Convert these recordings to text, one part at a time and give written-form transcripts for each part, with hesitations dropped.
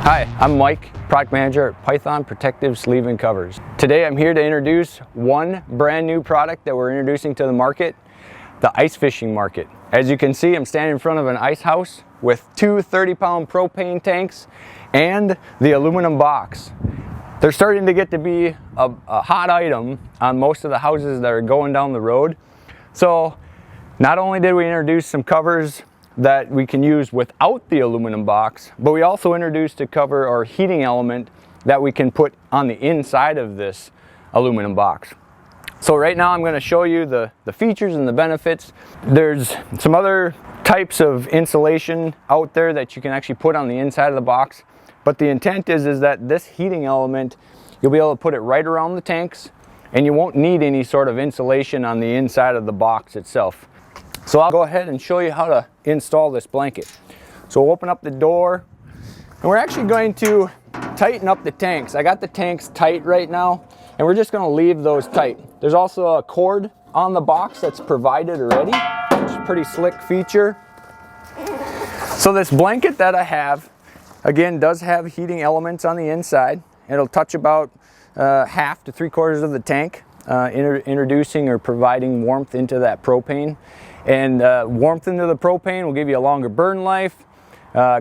Hi, I'm Mike, product manager at Python Protective Sleeve and Covers. Today I'm here to introduce one brand new product that we're introducing to the market, the ice fishing market. As you can see, I'm standing in front of an ice house with two 30-pound propane tanks and the aluminum box. They're starting to get to be a hot item on most of the houses that are going down the road. So not only did we introduce some covers that we can use without the aluminum box, but we also introduced a cover or heating element that we can put on the inside of this aluminum box. So right now I'm going to show you the features and the benefits. There's some other types of insulation out there that you can actually put on the inside of the box, but the intent is that this heating element, you'll be able to put it right around the tanks and you won't need any sort of insulation on the inside of the box itself. So I'll go ahead and show you how to install this blanket. So we'll open up the door and we're actually going to tighten up the tanks. I got the tanks tight right now and we're just going to leave those tight. There's also a cord on the box that's provided already, which is a pretty slick feature. So this blanket that I have, again, does have heating elements on the inside. It'll touch about half to 3/4 of the tank, introducing or providing warmth into that propane. And warmth into the propane will give you a longer burn life,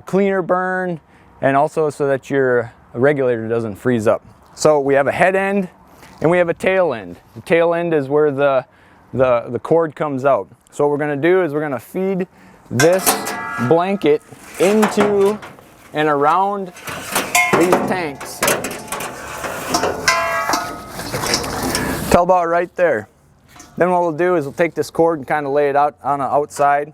cleaner burn, and also so that your regulator doesn't freeze up. So we have a head end and we have a tail end. The tail end is where the cord comes out. So what we're going to do is we're going to feed this blanket into and around these tanks. Till about right there. Then what we'll do is we'll take this cord and kind of lay it out on the outside.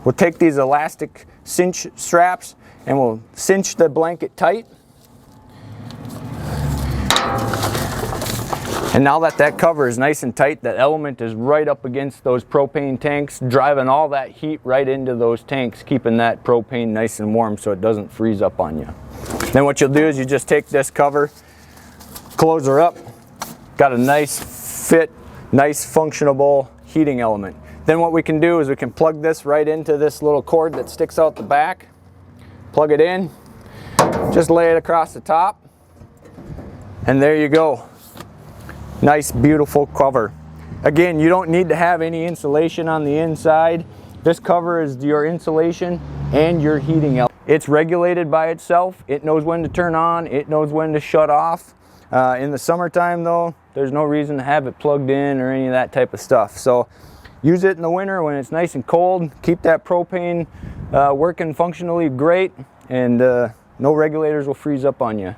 We'll take these elastic cinch straps and we'll cinch the blanket tight. And now that cover is nice and tight, that element is right up against those propane tanks, driving all that heat right into those tanks, keeping that propane nice and warm so it doesn't freeze up on you. Then what you'll do is you just take this cover, close her up, got a nice fit, nice functionable heating element. Then what we can do is we can plug this right into this little cord that sticks out the back, plug it in, just lay it across the top, and there you go. Nice, beautiful cover. Again, you don't need to have any insulation on the inside. This cover is your insulation and your heating element. It's regulated by itself. It knows when to turn on, it knows when to shut off. In the summertime though, there's no reason to have it plugged in or any of that type of stuff. So use it in the winter when it's nice and cold. Keep that propane working functionally great, and no regulators will freeze up on you.